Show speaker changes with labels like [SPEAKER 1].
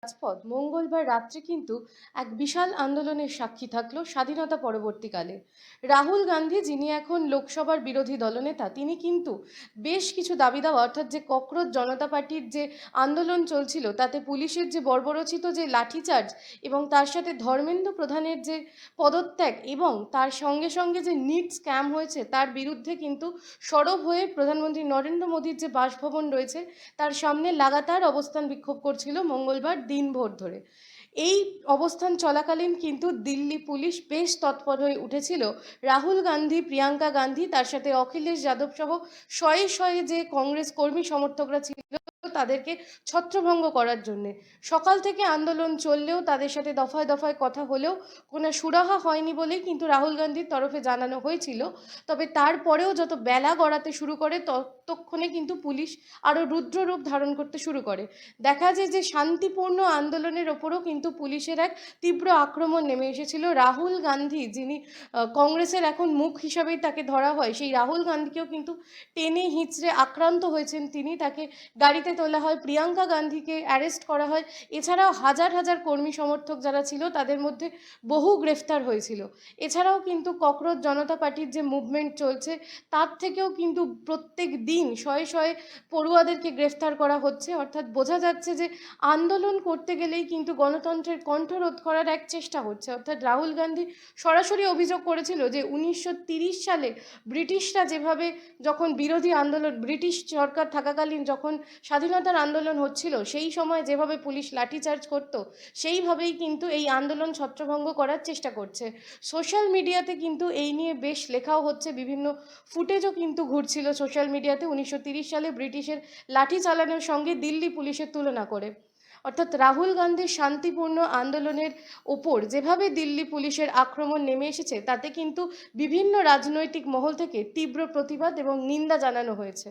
[SPEAKER 1] রাজপথ মঙ্গলবার রাত্রে কিন্তু এক বিশাল আন্দোলনের সাক্ষী থাকলো স্বাধীনতা পরবর্তীকালে। রাহুল গান্ধী, যিনি এখন লোকসভার বিরোধী দলনেতা, তিনি কিন্তু বেশ কিছু দাবি দাওয়া, অর্থাৎ যে ককরোচ জনতা পার্টির যে আন্দোলন চলছিল তাতে পুলিশের যে বর্বরোচিত যে লাঠিচার্জ এবং তার সাথে ধর্মেন্দ্র প্রধানের যে পদত্যাগ এবং তার সঙ্গে সঙ্গে যে নিট স্ক্যাম হয়েছে তার বিরুদ্ধে কিন্তু সরব হয়ে প্রধানমন্ত্রী নরেন্দ্র মোদীর যে বাসভবন রয়েছে তার সামনে লাগাতার অবস্থান বিক্ষোভ করছিল মঙ্গলবার দিনভর ধরে। এই অবস্থান চলাকালীন কিন্তু দিল্লি পুলিশ বেশ তৎপর হয়ে উঠেছিল রাহুল গান্ধী, প্রিয়াঙ্কা গান্ধী, তার সাথে অখিলেশ যাদব সহ শয়ে শয়ে যে কংগ্রেস কর্মী সমর্থকরা ছিল তাদেরকে ছত্রভঙ্গ করার জন্যে। সকাল থেকে আন্দোলন চললেও তাদের সাথে দফায় দফায় কথা হলেও কোনো সুরাহা হয়নি বলেই কিন্তু রাহুল গান্ধীর তরফে জানানো হয়েছিল। তবে তারপরেও যত বেলা গড়াতে শুরু করে ততক্ষণে কিন্তু পুলিশ আরও রুদ্ররূপ ধারণ করতে শুরু করে। দেখা যায় যে শান্তিপূর্ণ আন্দোলনের ওপরও কিন্তু পুলিশের এক তীব্র আক্রমণ নেমে এসেছিল। রাহুল গান্ধী, যিনি কংগ্রেসের এখন মুখ হিসাবেই তাকে ধরা হয়, সেই রাহুল গান্ধীকেও কিন্তু টেনে হিঁচড়ে আক্রান্ত হয়েছেন তিনি, তাকে গাড়িতে তোলা হয়, প্রিয়াঙ্কা গান্ধীকে অ্যারেস্ট করা হয়। এছাড়াও হাজার হাজার কর্মী সমর্থক যারা ছিল তাদের মধ্যে বহু গ্রেফতার হয়েছিল। এছাড়াও কিন্তু ককরোচ জনতা পার্টির যে মুভমেন্ট চলছে তার থেকেও কিন্তু প্রত্যেক দিন শয়ে শয়ে পড়ুয়াদেরকে গ্রেফতার করা হচ্ছে। অর্থাৎ বোঝা যাচ্ছে যে আন্দোলন করতে গেলেই কিন্তু গণতন্ত্রের কণ্ঠরোধ করার এক চেষ্টা হচ্ছে। অর্থাৎ রাহুল গান্ধী সরাসরি অভিযোগ করেছিল যে 1930 সালে ব্রিটিশরা যেভাবে, যখন বিরোধী আন্দোলন, ব্রিটিশ সরকার থাকাকালীন যখন স্বাধীনতার আন্দোলন হচ্ছিল সেই সময় যেভাবে পুলিশ লাঠিচার্জ করত সেইভাবেই কিন্তু এই আন্দোলন ছত্রভঙ্গ করার চেষ্টা করছে। সোশ্যাল মিডিয়াতে কিন্তু এই নিয়ে বেশ লেখাও হচ্ছে, বিভিন্ন ফুটেজও কিন্তু ঘুরছিল সোশ্যাল মিডিয়াতে 1930 সালে ব্রিটিশের লাঠি চালানোর সঙ্গে দিল্লি পুলিশের তুলনা করে। অর্থাৎ রাহুল গান্ধীর শান্তিপূর্ণ আন্দোলনের ওপর যেভাবে দিল্লি পুলিশের আক্রমণ নেমে এসেছে তাতে কিন্তু বিভিন্ন রাজনৈতিক মহল থেকে তীব্র প্রতিবাদ এবং নিন্দা জানানো হয়েছে।